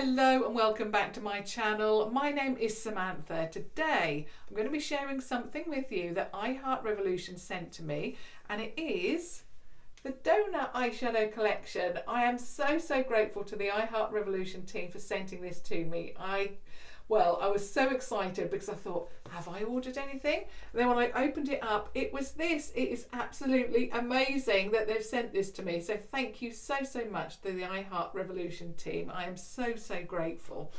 Hello and welcome back to my channel. My name is Samantha. Today I'm going to be sharing something with you that Revoltuion sent to me, and it is the donut eyeshadow collection. I am so grateful to the Revoltuion team for sending this to me. I was so excited because I thought, have I ordered anything? And then when I opened it up, it was this. It is absolutely amazing that they've sent this to me. So thank you so much to the Revoltuion team. I am so grateful.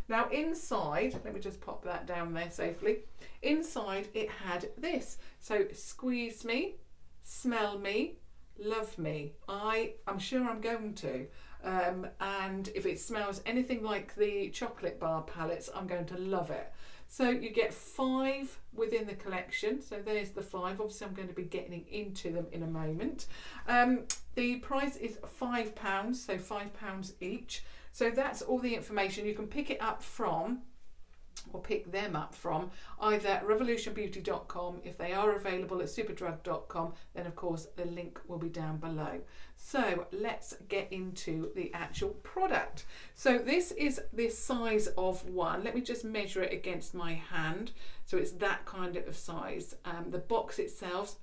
Now inside, let me just pop that down there safely. Inside it had this. So squeeze me, smell me, love me. I'm sure I'm going to. And if it smells anything like the chocolate bar palettes, I'm going to love it. So you get 5 within the collection. So there's the 5. Obviously I'm going to be getting into them in a moment. The price is £5, so £5 each. So that's all the information. You can pick it up from, or pick them up from, either revolutionbeauty.com. If they are available at superdrug.com, then of course the link will be down below. So let's get into the actual product. So this is the size of 1. Let me just measure it against my hand. So it's that kind of size. The box itself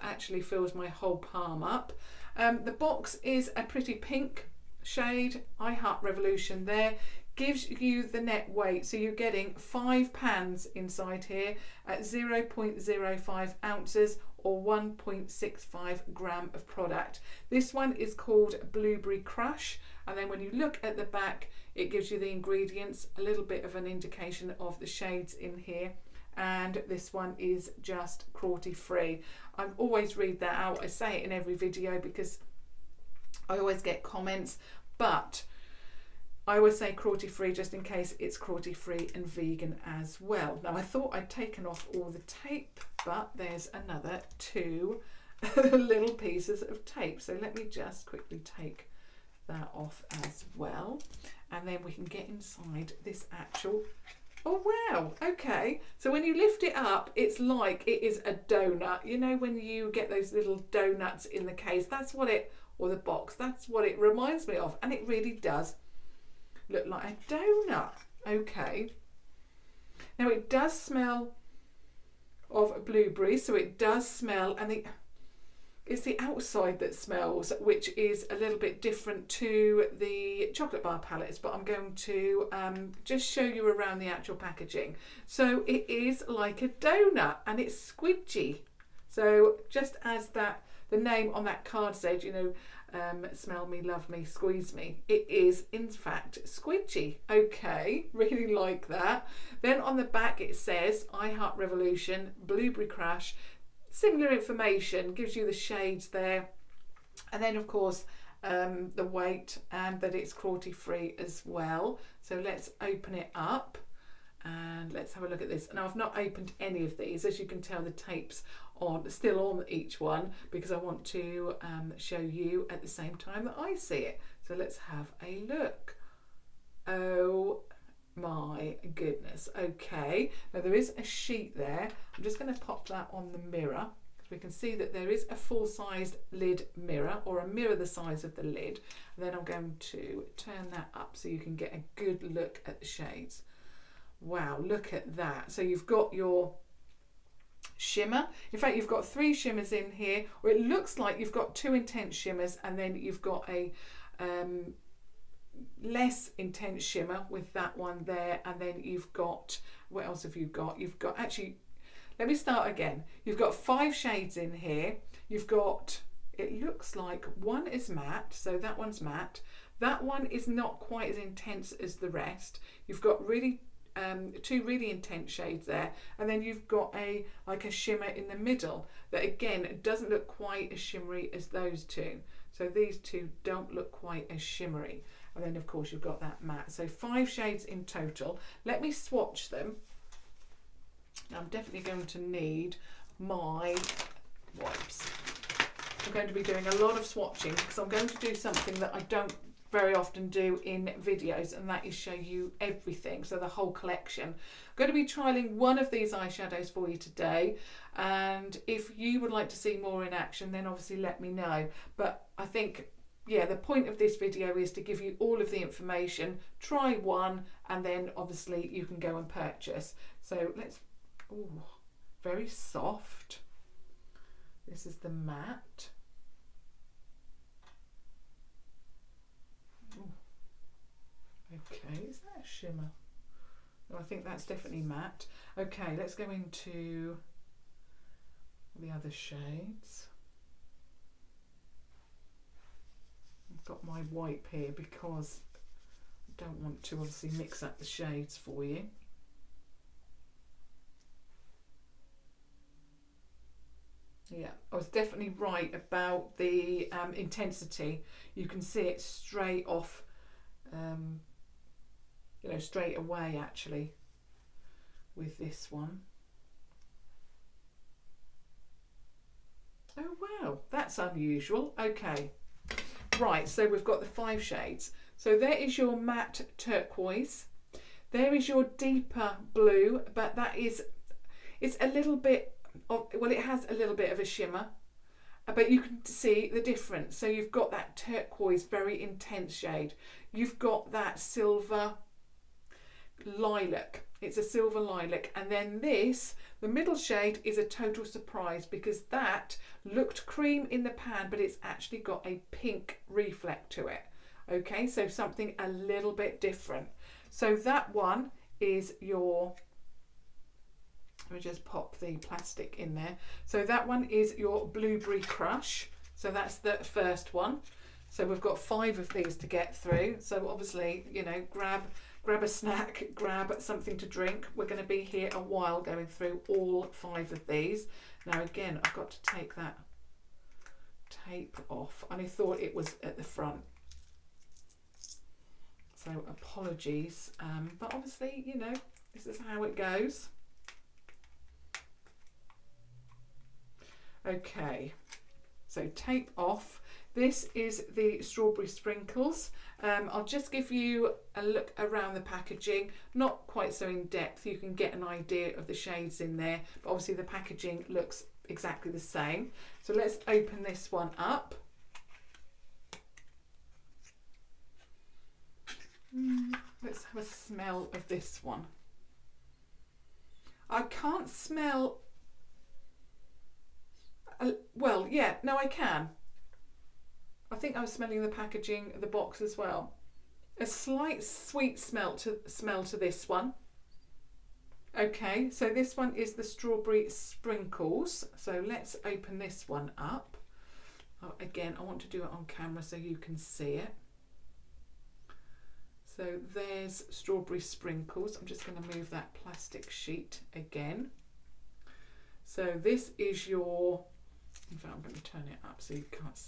actually fills my whole palm up. The box is a pretty pink shade. Revoltuion there. Gives you the net weight, so you're getting 5 pans inside here at 0.05 ounces or 1.65 gram of product. This one is called Blueberry Crush, and then when you look at the back it gives you the ingredients, a little bit of an indication of the shades in here, and this one is just cruelty free. I always read that out. I say it in every video because I always get comments, but I always say cruelty free just in case it's cruelty free and vegan as well. Now I thought I'd taken off all the tape, but there's another 2 little pieces of tape. So let me just quickly take that off as well. And then we can get inside this actual, oh wow, okay. So when you lift it up, it's like it is a donut. You know when you get those little donuts in the case, that's what it, or the box, that's what it reminds me of. And it really does look like a donut. Okay. Now it does smell of blueberry, so it does smell, and it's the outside that smells, which is a little bit different to the chocolate bar palettes, but I'm going to just show you around the actual packaging. So it is like a donut and it's squidgy. So just as that the name on that card said, you know, smell me, love me, squeeze me, it is in fact squidgy. Okay, really like that. Then on the back it says Revoltuion Blueberry Crush. Similar information, gives you the shades there, and then of course the weight and that it's cruelty free as well. So let's open it up and let's have a look at this. Now I've not opened any of these, as you can tell the tape's still on each one because I want to show you at the same time that I see it. So let's have a look. Oh my goodness. Okay, now there is a sheet there. I'm just going to pop that on the mirror because we can see that there is a full-sized lid mirror, or a mirror the size of the lid. And then I'm going to turn that up so you can get a good look at the shades. Wow, look at that. So you've got your shimmer. In fact, you've got 3 shimmers in here, or it looks like you've got 2 intense shimmers, and then you've got a less intense shimmer with that one there, and then you've got, what else have you got? You've got, actually, let me start again. You've got 5 shades in here. You've got, it looks like 1 is matte, so that one's matte. That one is not quite as intense as the rest. You've got really 2 really intense shades there, and then you've got like a shimmer in the middle that again doesn't look quite as shimmery as those 2. So these 2 don't look quite as shimmery, and then of course you've got that matte. So 5 shades in total. Let me swatch them. Now I'm definitely going to need my wipes. I'm going to be doing a lot of swatching because I'm going to do something that I don't very often do in videos, and that is show you everything, so the whole collection. I'm going to be trialing one of these eyeshadows for you today, and if you would like to see more in action, then obviously let me know. But I think yeah, the point of this video is to give you all of the information, try one, and then obviously you can go and purchase. So let's, ooh, very soft. This is the matte. Ooh. Okay, is that a shimmer? No, I think that's definitely matte. Okay, let's go into the other shades. I've got my wipe here because I don't want to obviously mix up the shades for you. Yeah, I was definitely right about the intensity. You can see it straight off, you know, straight away actually with this one. Oh wow, that's unusual. Okay, right, so we've got the 5 shades. So there is your matte turquoise. There is your deeper blue, but that is, it's a little bit of, well, it has a little bit of a shimmer, but you can see the difference. So you've got that turquoise, very intense shade. You've got that silver lilac. It's a silver lilac. And then this, the middle shade, is a total surprise because that looked cream in the pan, but it's actually got a pink reflect to it. Okay, so something a little bit different. So that one is your, let me just pop the plastic in there. So that one is your Blueberry Crush. So that's the first one. So we've got 5 of these to get through. So obviously, you know, grab a snack, grab something to drink. We're going to be here a while going through all 5 of these. Now again, I've got to take that tape off. And I thought it was at the front. So apologies. But obviously, you know, this is how it goes. Okay, so tape off. This is the Strawberry Sprinkles. I'll just give you a look around the packaging, not quite so in depth. You can get an idea of the shades in there, but obviously the packaging looks exactly the same. So let's open this one up. Let's have a smell of this one. I can't smell, well, yeah, no, I can. I think I was smelling the packaging, the box as well. A slight sweet smell to this one. Okay, so this one is the Strawberry Sprinkles. So let's open this one up. Oh, again, I want to do it on camera so you can see it. So there's Strawberry Sprinkles. I'm just going to move that plastic sheet again. So this is your, in fact, I'm going to turn it up so you can't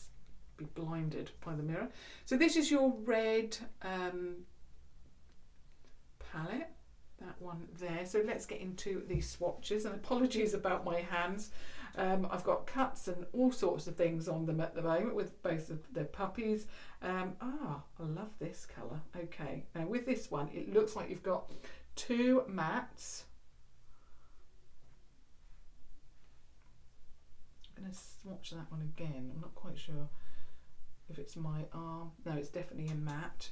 be blinded by the mirror. So this is your red palette, that one there. So let's get into these swatches, and apologies about my hands. I've got cuts and all sorts of things on them at the moment with both of the puppies. I love this colour. Okay, now with this one, it looks like you've got 2 mattes. I'm going to swatch that one again. I'm not quite sure if it's my arm. No, it's definitely a matte.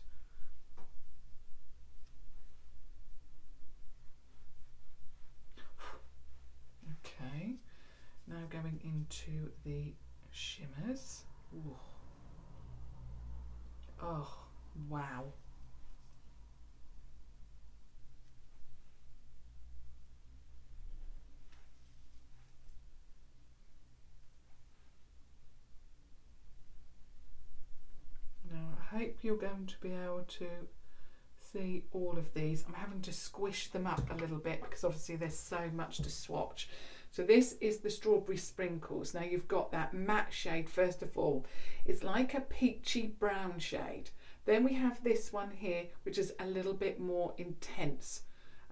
Okay, now going into the shimmers. Ooh. Oh, wow. I hope you're going to be able to see all of these. I'm having to squish them up a little bit because obviously there's so much to swatch. So this is the Strawberry Sprinkles. Now you've got that matte shade first of all. It's like a peachy brown shade. Then we have this one here, which is a little bit more intense.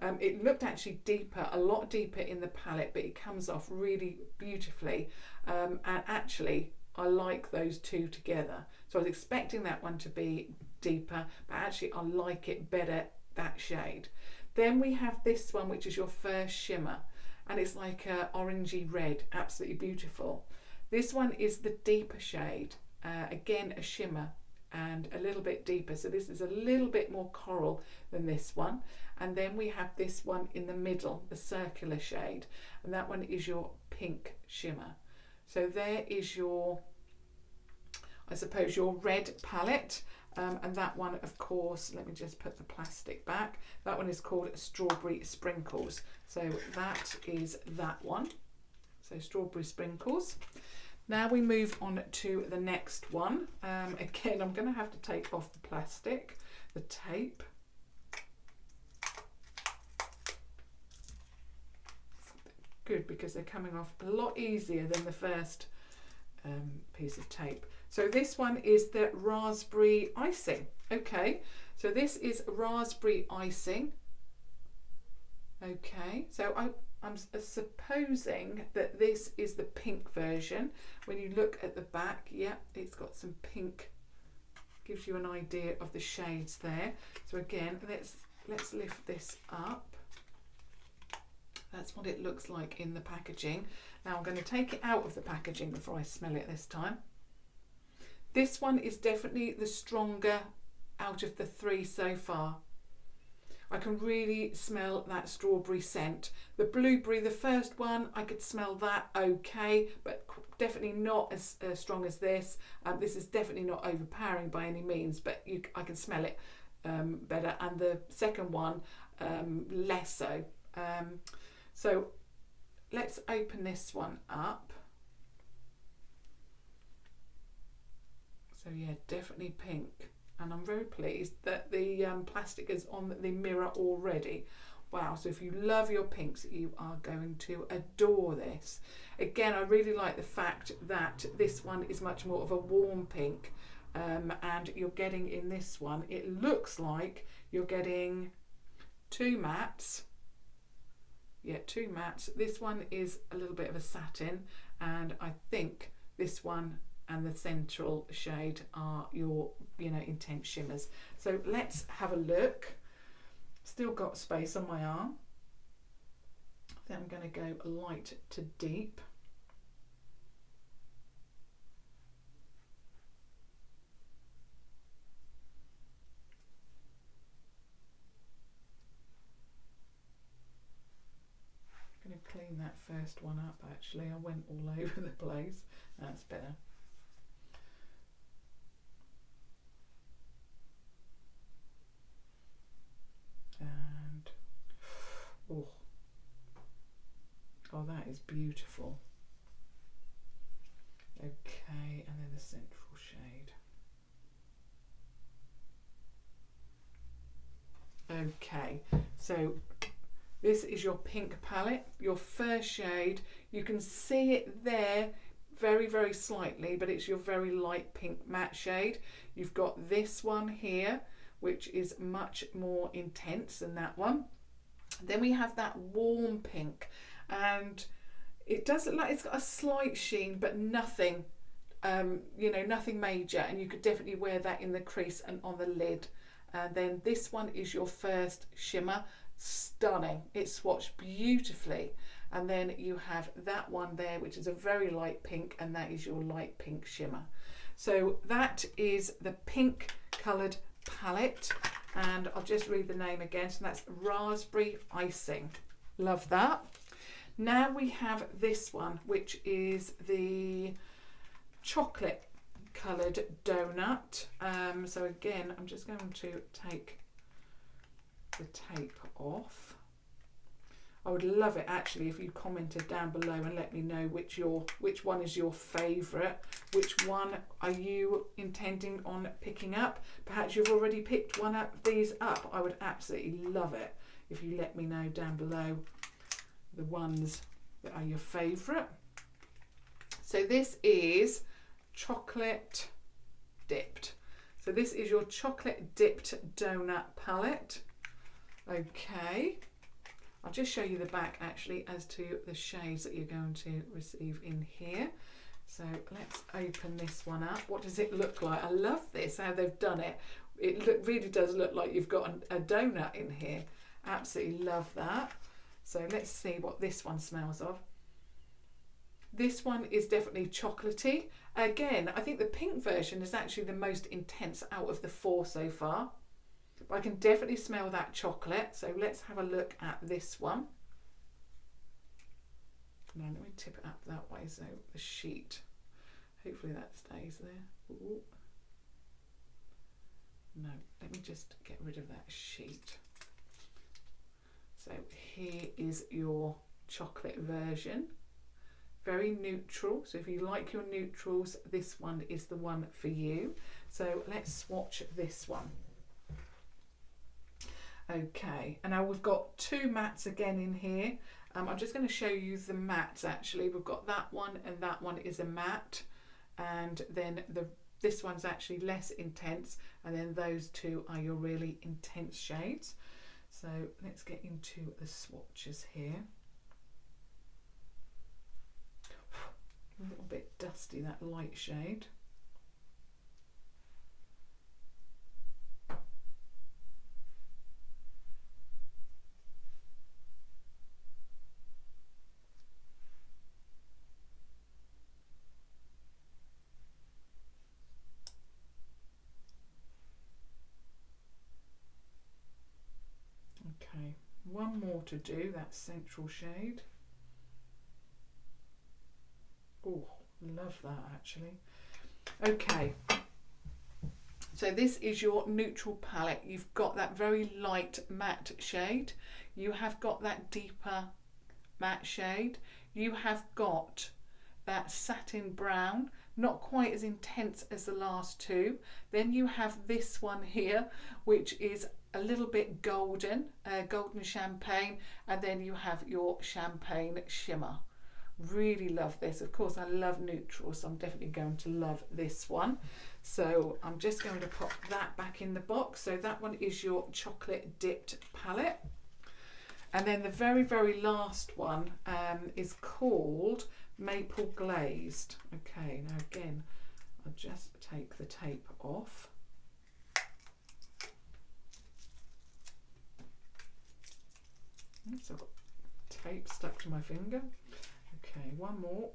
It looked actually deeper, a lot deeper in the palette, but it comes off really beautifully. And actually, I like those two together. So I was expecting that one to be deeper, but actually I like it better, that shade. Then we have this one, which is your first shimmer, and it's like a orangey red, absolutely beautiful. This one is the deeper shade, again a shimmer, and a little bit deeper. So this is a little bit more coral than this one. And then we have this one in the middle, the circular shade, and that one is your pink shimmer. So there is your, I suppose, your red palette. And that one, of course, let me just put the plastic back. That one is called Strawberry Sprinkles. So that is that one. So Strawberry Sprinkles. Now we move on to the next one. Again, I'm going to have to take off the plastic, the tape. Good, because they're coming off a lot easier than the first piece of tape. So this one is the Raspberry Icing. Okay, so this is Raspberry Icing. Okay, so I'm supposing that this is the pink version. When you look at the back, yeah, it's got some pink, gives you an idea of the shades there. So again, let's lift this up. That's what it looks like in the packaging. Now I'm going to take it out of the packaging before I smell it this time. This one is definitely the stronger out of the three so far. I can really smell that strawberry scent. The blueberry, the first one, I could smell that okay, but definitely not as strong as this. This is definitely not overpowering by any means, but I can smell it better. And the second one, less so. So let's open this one up. So yeah, definitely pink. And I'm very pleased that the plastic is on the mirror already. Wow, so if you love your pinks, you are going to adore this. Again, I really like the fact that this one is much more of a warm pink. And you're getting in this one, it looks like you're getting two mattes. Yeah, two mattes. This one is a little bit of a satin, and I think this one and the central shade are your, intense shimmers. So let's have a look. Still got space on my arm. Then I'm going to go light to deep. I'm going to clean that first one up actually. I went all over the place. That's better. And oh, that is beautiful. Okay, and then the central shade. Okay, so this is your pink palette, your first shade. You can see it there very, very slightly, but it's your very light pink matte shade. You've got this one here, which is much more intense than that one. Then we have that warm pink, and it does look like it's got a slight sheen, but nothing, nothing major, and you could definitely wear that in the crease and on the lid. And then this one is your first shimmer. Stunning, it's swatched beautifully. And then you have that one there, which is a very light pink, and that is your light pink shimmer. So that is the pink coloured palette, and I'll just read the name again. So that's Raspberry Icing. Love that. Now we have this one, which is the chocolate coloured donut. So again, I'm just going to take the tape off. I would love it actually if you commented down below and let me know which one is your favourite. Which one are you intending on picking up? Perhaps you've already picked one of these up. I would absolutely love it if you let me know down below the ones that are your favourite. So this is chocolate dipped. So this is your chocolate dipped donut palette. Okay, I'll just show you the back actually as to the shades that you're going to receive in here. So let's open this one up. What does it look like? I love this, how they've done it. It really does look like you've got a donut in here. Absolutely love that. So let's see what this one smells of. This one is definitely chocolatey. Again, I think the pink version is actually the most intense out of the 4 so far. But I can definitely smell that chocolate. So let's have a look at this one. Now let me tip it up that way so the sheet, hopefully that stays there. Ooh. No, let me just get rid of that sheet. So here is your chocolate version. Very neutral, so if you like your neutrals, this one is the one for you. So let's swatch this one. Okay, and now we've got 2 mattes again in here. I'm just going to show you the mattes actually. We've got that one and that one is a matte, and then this one's actually less intense, and then those 2 are your really intense shades. So let's get into the swatches here. A little bit dusty, that light shade. Okay, one more to do, that central shade. Oh, love that actually. Okay, so this is your neutral palette. You've got that very light matte shade. You have got that deeper matte shade. You have got that satin brown, not quite as intense as the last 2. Then you have this one here, which is a little bit golden, golden champagne, and then you have your champagne shimmer. Really love this. Of course, I love neutrals, so I'm definitely going to love this one. So I'm just going to pop that back in the box. So that one is your chocolate dipped palette. And then the very, very last one is called Maple Glazed. Okay, now again, I'll just take the tape off. So I've got tape stuck to my finger. Okay, one more.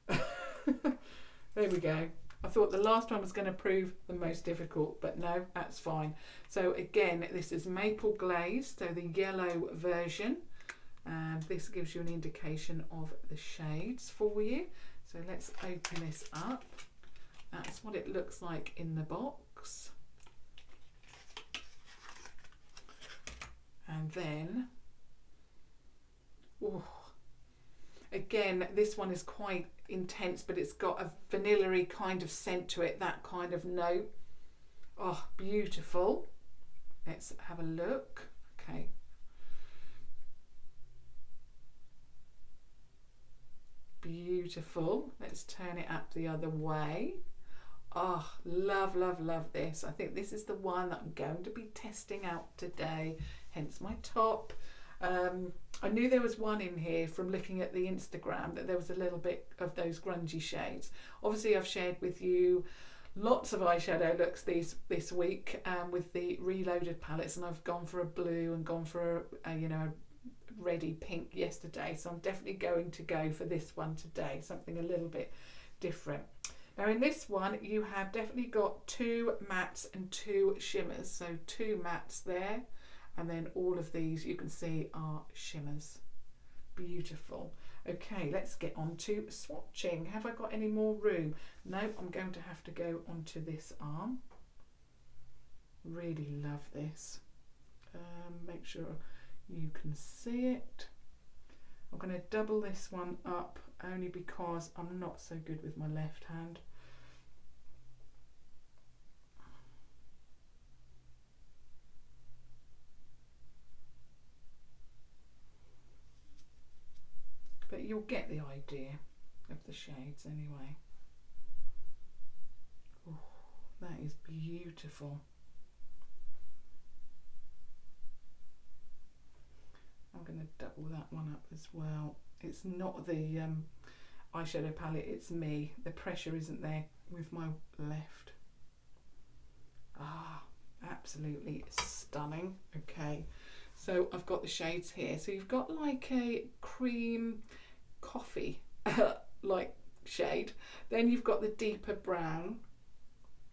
There we go. I thought the last one was going to prove the most difficult, but no, that's fine. So again, this is Maple Glazed, so the yellow version, and this gives you an indication of the shades for you. So let's open this up. That's what it looks like in the box. And then, oh, again, this one is quite intense, but it's got a vanilla-y kind of scent to it, that kind of note. Oh, beautiful. Let's have a look. Okay. Beautiful. Let's turn it up the other way. Oh, love, love, love this. I think this is the one that I'm going to be testing out today, hence my top. I knew there was one in here from looking at the Instagram, that there was a little bit of those grungy shades. Obviously, I've shared with you lots of eyeshadow looks this week with the reloaded palettes, and I've gone for a blue and gone for a reddy pink yesterday. So I'm definitely going to go for this one today, something a little bit different. Now in this one, you have definitely got 2 mattes and 2 shimmers. So 2 mattes there, and then all of these you can see are shimmers. Beautiful. Okay, let's get on to swatching. Have I got any more room? No, I'm going to have to go onto this arm. Really love this. Make sure you can see it. I'm going to double this one up only because I'm not so good with my left hand. But you'll get the idea of the shades anyway. Oh, that is beautiful. I'm going to double that one up as well. It's not the eyeshadow palette, it's me. The pressure isn't there with my left. Ah, absolutely stunning. Okay, So I've got the shades here. So you've got like a cream coffee like shade. Then you've got the deeper brown.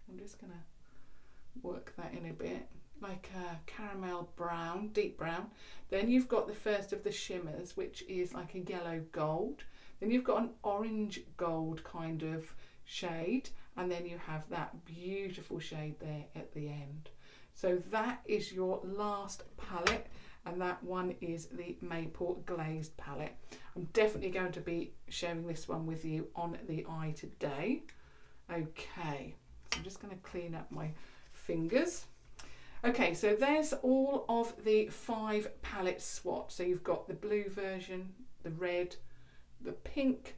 I'm just going to work that in a bit. Like a caramel brown, deep brown. Then you've got the first of the shimmers, which is like a yellow gold. Then you've got an orange gold kind of shade. And then you have that beautiful shade there at the end. So that is your last palette, and that one is the Maple Glazed palette. I'm definitely going to be sharing this one with you on the eye today. Okay, so I'm just going to clean up my fingers. Okay, so there's all of the 5 palette swatch. So you've got the blue version, the red, the pink,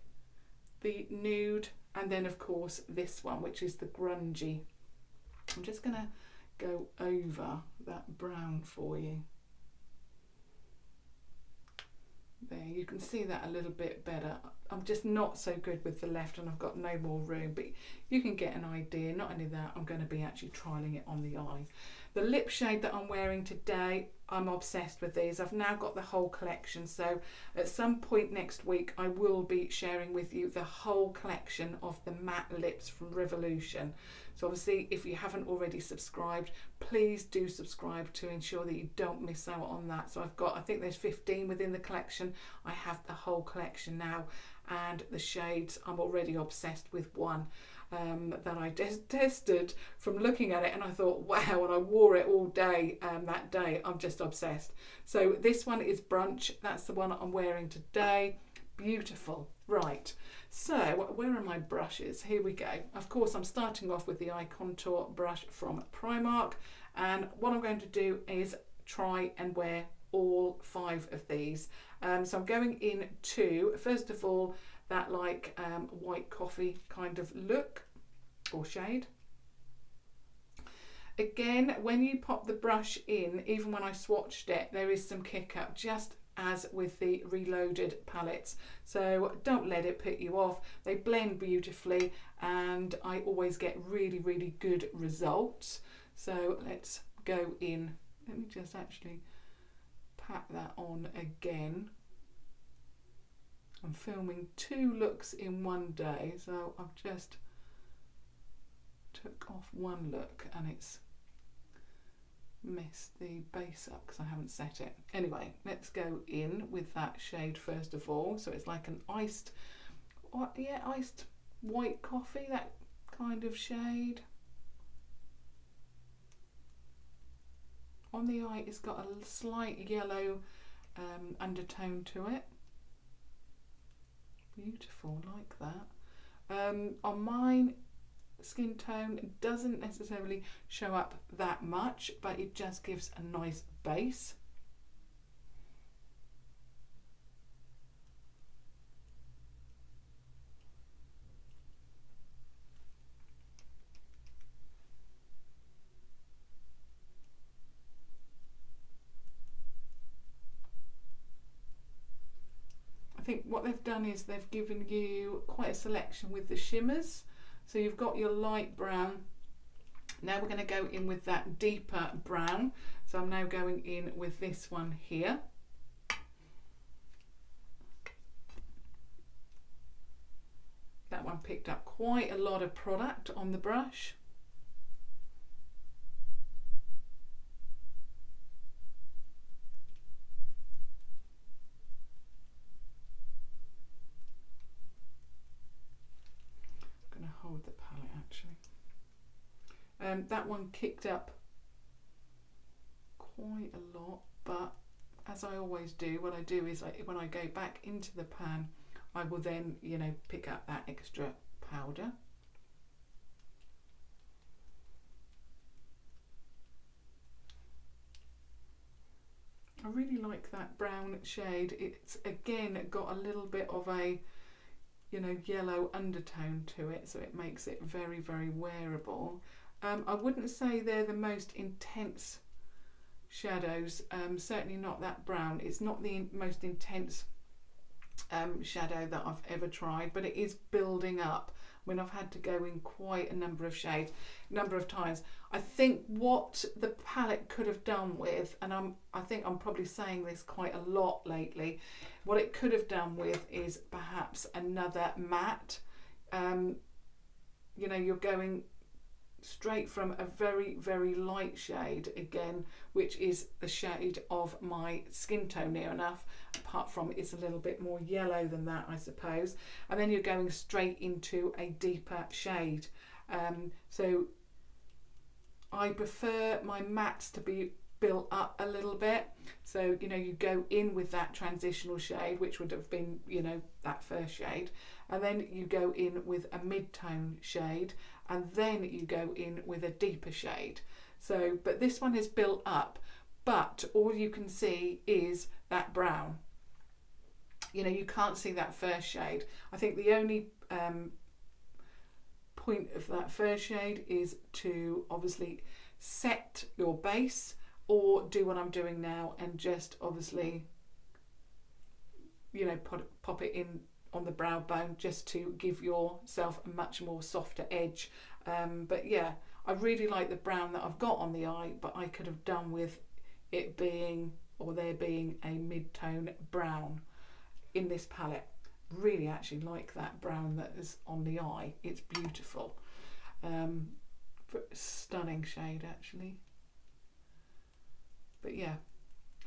the nude, and then of course this one, which is the grungy. I'm just going to go over that brown for you. There, you can see that a little bit better. I'm just not so good with the left and I've got no more room, but you can get an idea. Not only that, I'm going to be actually trialing it on the eye. The lip shade that I'm wearing today, I'm obsessed with these. I've now got the whole collection, so at some point next week I will be sharing with you the whole collection of the matte lips from Revolution. So obviously if you haven't already subscribed, please do subscribe to ensure that you don't miss out on that. So I've got, I think there's 15 within the collection. I have the whole collection now, and the shades, I'm already obsessed with one that I just tested from looking at it, and I thought, wow, and I wore it all day that day. I'm just obsessed. So this one is Brunch. That's the one I'm wearing today. Beautiful. Right, so where are my brushes? Here we go. Of course, I'm starting off with the eye contour brush from Primark, and what I'm going to do is try and wear all 5 of these. So I'm going into, first of all, that like white coffee kind of look or shade. Again, when you pop the brush in, even when I swatched it, there is some kick up, just as with the Reloaded palettes. So don't let it put you off. They blend beautifully and I always get really, really good results. So let's go in. Let me just actually pat that on again. I'm filming 2 looks in one day, so I've just took off one look and it's messed the base up because I haven't set it. Anyway, let's go in with that shade first of all. So it's like an iced white coffee, that kind of shade. On the eye, it's got a slight yellow undertone to it. Beautiful, like that. On mine, skin tone doesn't necessarily show up that much, but it just gives a nice base. I think what they've done is they've given you quite a selection with the shimmers. So you've got your light brown. Now we're going to go in with that deeper brown. So I'm now going in with this one here. That one picked up quite a lot of product on the brush. Hold the palette actually. That one kicked up quite a lot, but as I always do, what I do is when I go back into the pan, I will then, you know, pick up that extra powder. I really like that brown shade. It's again got a little bit of a, you know, yellow undertone to it, so it makes it very, very wearable. I wouldn't say they're the most intense shadows, certainly not that brown. It's not the most intense shadow that I've ever tried, but it is building up. I mean, I've had to go in quite a number of times. I think what the palette could have done with, and I think I'm probably saying this quite a lot lately, what it could have done with is perhaps another matte. You know, you're going straight from a very, very light shade again, which is the shade of my skin tone near enough, apart from it's a little bit more yellow than that, I suppose, and then you're going straight into a deeper shade. So I prefer my mattes to be built up a little bit, so you know, you go in with that transitional shade, which would have been, you know, that first shade, and then you go in with a mid-tone shade, and then you go in with a deeper shade. So, but this one is built up, but all you can see is that brown. You know, you can't see that first shade. I think the only point of that first shade is to obviously set your base, or do what I'm doing now and just obviously, you know, pop it in on the brow bone just to give yourself a much more softer edge. But yeah, I really like the brown that I've got on the eye, but I could have done with it being, or there being, a mid-tone brown in this palette. Really actually like that brown that is on the eye. It's beautiful. Stunning shade actually. But yeah,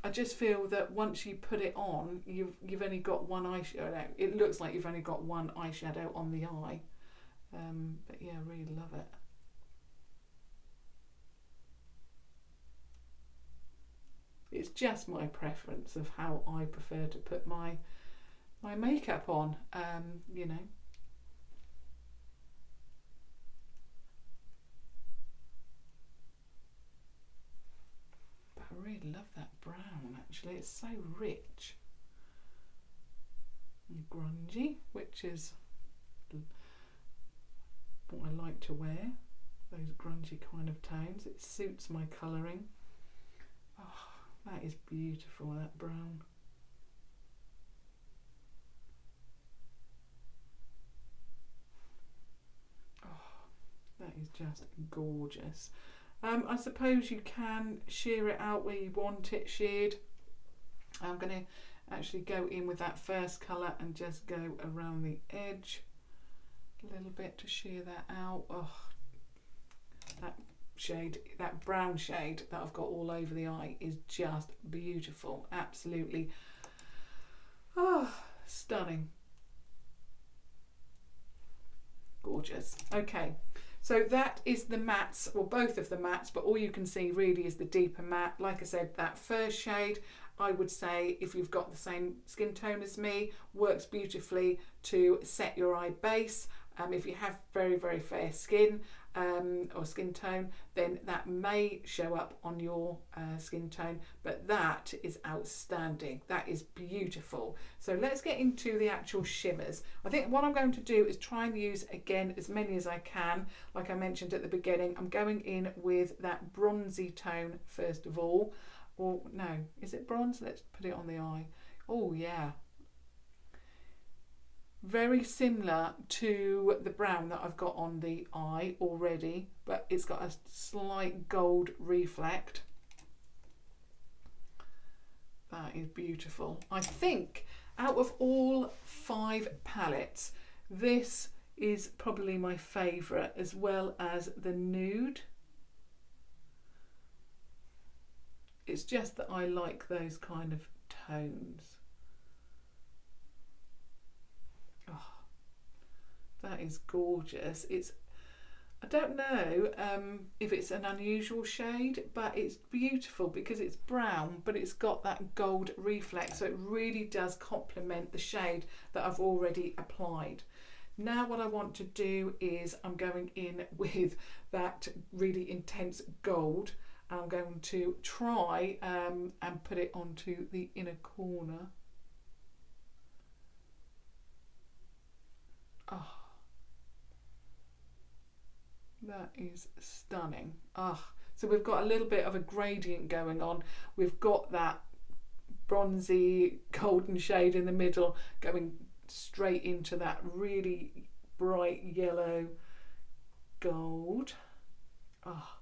I just feel that once you put it on, you've only got one eyeshadow. It looks like you've only got one eyeshadow on the eye. But yeah, I really love it. It's just my preference of how I prefer to put my makeup on, you know. But I really love that brown actually. It's so rich and grungy, which is what I like to wear, those grungy kind of tones. It suits my colouring. Oh, that is beautiful, that brown. Oh, that is just gorgeous. I suppose you can sheer it out where you want it sheared. I'm going to actually go in with that first colour and just go around the edge a little bit to sheer that out. Oh, that shade, that brown shade that I've got all over the eye is just beautiful. Absolutely, oh, stunning, gorgeous. Okay, so that is the mattes, well, both of the mattes, but all you can see really is the deeper matte. Like I said, that first shade, I would say, if you've got the same skin tone as me, works beautifully to set your eye base. If you have very, very fair skin or skin tone, then that may show up on your skin tone, but that is outstanding. That is beautiful. So let's get into the actual shimmers. I think what I'm going to do is try and use, again, as many as I can. Like I mentioned at the beginning, I'm going in with that bronzy tone first of all. Or no, is it bronze? Let's put it on the eye. Oh yeah. Very similar to the brown that I've got on the eye already, but it's got a slight gold reflect. That is beautiful. I think out of all 5 palettes, this is probably my favourite, as well as the nude. It's just that I like those kind of tones. Oh, that is gorgeous. I don't know if it's an unusual shade, but it's beautiful because it's brown, but it's got that gold reflex, so it really does complement the shade that I've already applied. Now what I want to do is I'm going in with that really intense gold. I'm going to try and put it onto the inner corner. Oh, that is stunning. So we've got a little bit of a gradient going on. We've got that bronzy golden shade in the middle going straight into that really bright yellow gold. Oh,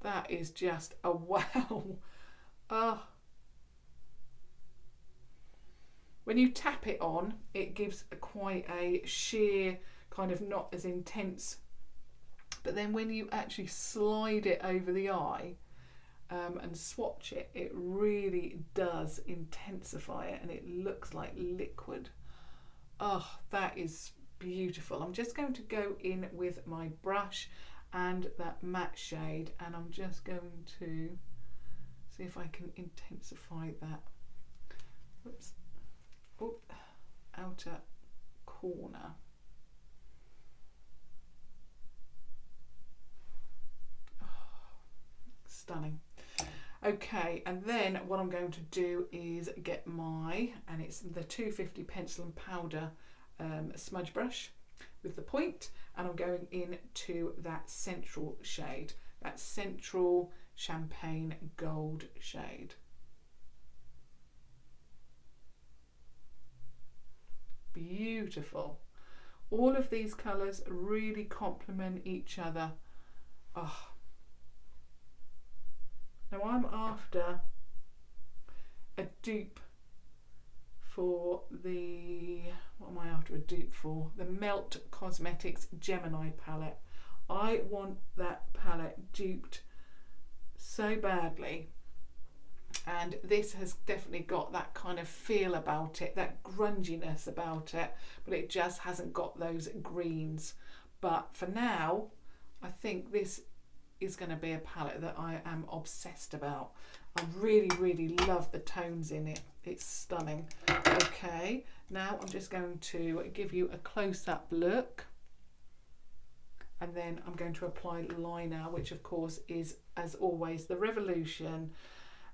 that is just a wow. Oh. When you tap it on, it gives quite a sheer, kind of not as intense. But then when you actually slide it over the eye and swatch it, it really does intensify it and it looks like liquid. Oh, that is beautiful. I'm just going to go in with my brush and that matte shade, and I'm just going to see if I can intensify that. Whoops. Oh, outer corner. Oh, stunning. Okay, and then what I'm going to do is get my, and it's the 250 pencil and powder smudge brush with the point, and I'm going into that central shade, that central champagne gold shade. Beautiful. All of these colours really complement each other. Oh. Now I'm after a dupe for the, what am I after a dupe for? The Melt Cosmetics Gemini palette. I want that palette duped so badly. And this has definitely got that kind of feel about it, that grunginess about it, but it just hasn't got those greens. But for now, I think this is going to be a palette that I am obsessed about. I really, really love the tones in it. It's stunning. Okay, now I'm just going to give you a close-up look. And then I'm going to apply liner, which of course is, as always, the Revolution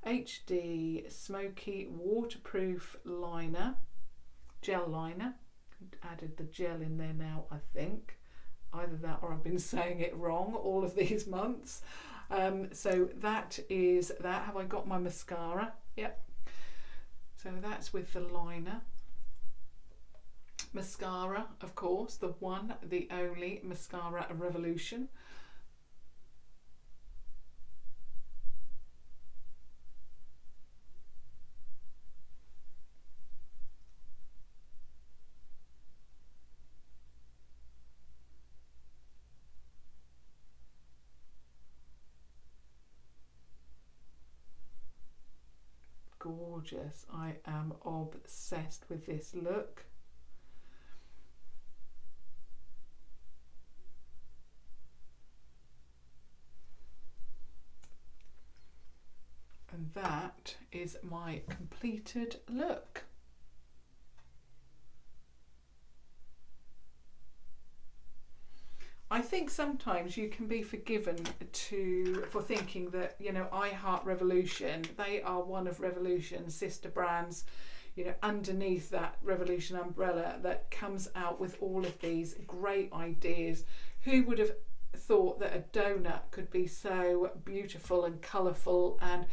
HD Smoky Waterproof Liner, Gel Liner. Added the gel in there now, I think. Either that or I've been saying it wrong all of these months. So that is that. Have I got my mascara? Yep. So that's with the liner. Mascara, of course, the one, the only Mascara Revolution. Gorgeous. I am obsessed with this look. And that is my completed look. I think sometimes you can be forgiven for thinking that, you know, I Heart Revolution, they are one of Revolution's sister brands, you know, underneath that Revolution umbrella that comes out with all of these great ideas. Who would have thought that a donut could be so beautiful and colourful, and,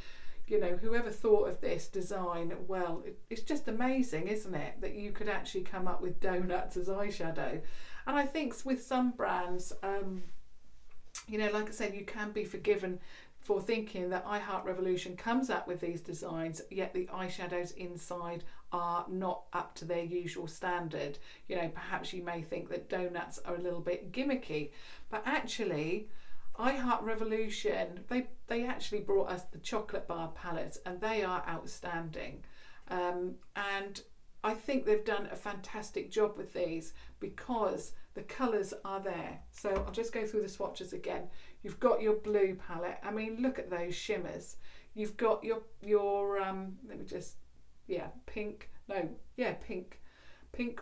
you know, whoever thought of this design, well, it's just amazing, isn't it, that you could actually come up with donuts as eyeshadow. And I think with some brands, you know, like I said, you can be forgiven for thinking that I Heart Revolution comes up with these designs, yet the eyeshadows inside are not up to their usual standard. You know, perhaps you may think that donuts are a little bit gimmicky, but actually, I Heart Revolution, they actually brought us the chocolate bar palettes, and they are outstanding. And I think they've done a fantastic job with these because the colours are there. So I'll just go through the swatches again. You've got your blue palette. I mean, look at those shimmers. You've got your let me just, pink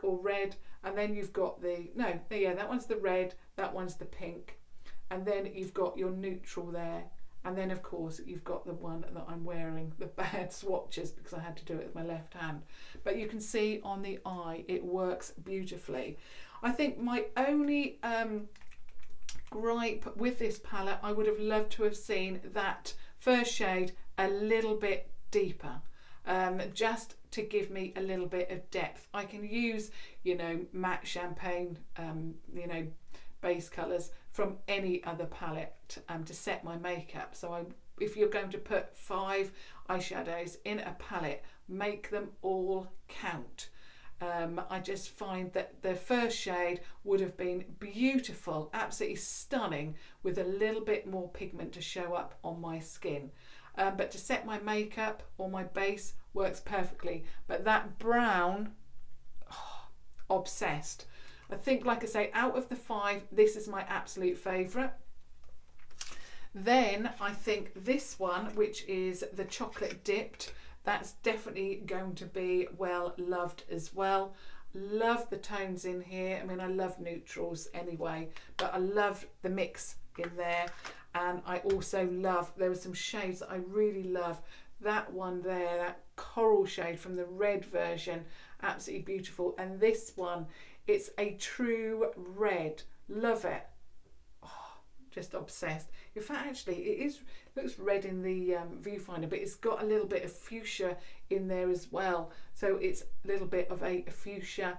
or red. And then you've got that one's the red, that one's the pink. And then you've got your neutral there. And then, of course, you've got the one that I'm wearing, the bad swatches, because I had to do it with my left hand. But you can see on the eye, it works beautifully. I think my only gripe with this palette, I would have loved to have seen that first shade a little bit deeper, just to give me a little bit of depth. I can use, you know, matte champagne, you know, base colours from any other palette to set my makeup. So if you're going to put 5 eyeshadows in a palette, make them all count. I just find that the first shade would have been beautiful, absolutely stunning, with a little bit more pigment to show up on my skin. But to set my makeup or my base works perfectly. But that brown, oh, obsessed. I think, like I say, out of the 5, this is my absolute favourite. Then I think this one, which is the chocolate dipped, that's definitely going to be well loved as well. Love the tones in here. I mean, I love neutrals anyway, but I love the mix in there. And I also love, there were some shades that I really love. That one there, that coral shade from the red version, absolutely beautiful. And this one, it's a true red. Love it. Oh, just obsessed. In fact, actually, looks red in the viewfinder, but it's got a little bit of fuchsia in there as well. So it's a little bit of a fuchsia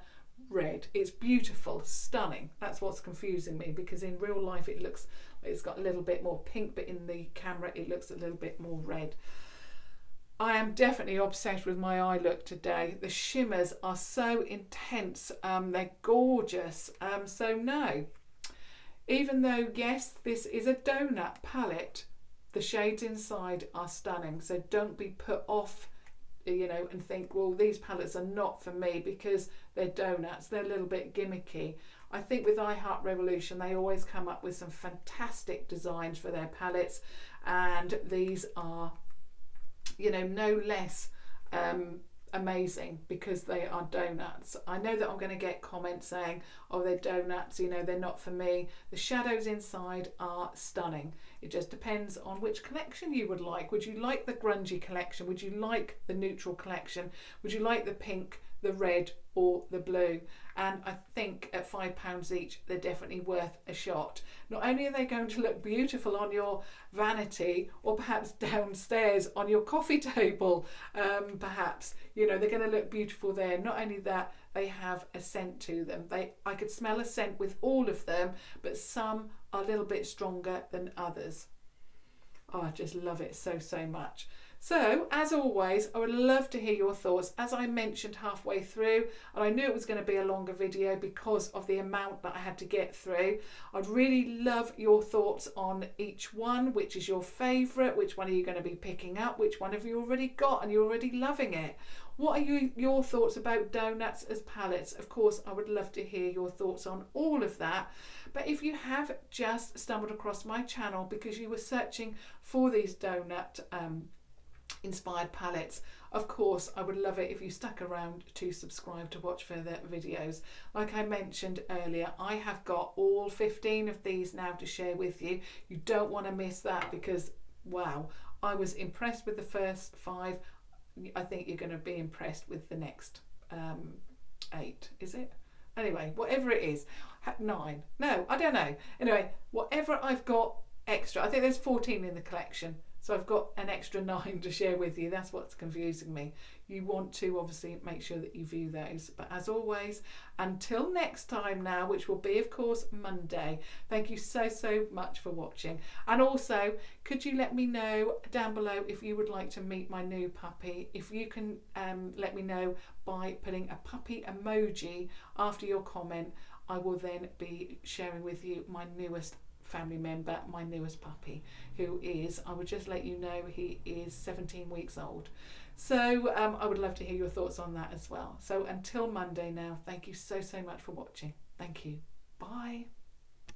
red. It's beautiful, stunning. That's what's confusing me, because in real life it looks like it's got a little bit more pink, but in the camera it looks a little bit more red. I am definitely obsessed with my eye look today. The shimmers are so intense. They're gorgeous. So no, even though, yes, this is a donut palette, the shades inside are stunning. So don't be put off, you know, and think, well, these palettes are not for me because they're donuts. They're a little bit gimmicky. I think with Revoltuion, they always come up with some fantastic designs for their palettes, and these are, you know, no less amazing because they are donuts. I know that I'm going to get comments saying, oh, they're donuts, you know, they're not for me. The shadows inside are stunning. It just depends on which collection you would like. Would you like the grungy collection? Would you like the neutral collection? Would you like the pink, the red, or the blue? And I think at £5 each, they're definitely worth a shot. Not only are they going to look beautiful on your vanity, or perhaps downstairs on your coffee table, perhaps, you know, they're going to look beautiful there. Not only that, they have a scent to them. I could smell a scent with all of them, but some are a little bit stronger than others. Oh, I just love it so, so much. So, as always, I would love to hear your thoughts. As I mentioned halfway through, and I knew it was going to be a longer video because of the amount that I had to get through, I'd really love your thoughts on each one. Which is your favourite? Which one are you going to be picking up? Which one have you already got and you're already loving it? What are your thoughts about donuts as palettes? Of course, I would love to hear your thoughts on all of that. But if you have just stumbled across my channel because you were searching for these donut inspired palettes, of course I would love it if you stuck around to subscribe to watch further videos. Like I mentioned earlier, I have got all 15 of these now to share with you. You don't want to miss that because, wow, I was impressed with the first 5. I think you're going to be impressed with the next 8, is it? Anyway, whatever it is, 9, no, I don't know. Anyway, whatever I've got extra, I think there's 14 in the collection. So I've got an extra 9 to share with you. That's what's confusing me. You want to obviously make sure that you view those. But as always, until next time now, which will be, of course, Monday, thank you so, so much for watching. And also, could you let me know down below if you would like to meet my new puppy? If you can let me know by putting a puppy emoji after your comment, I will then be sharing with you my newest family member, my newest puppy, who is, I would just let you know, he is 17 weeks old. So I would love to hear your thoughts on that as well. So until Monday now, thank you so, so much for watching. Thank you. Bye.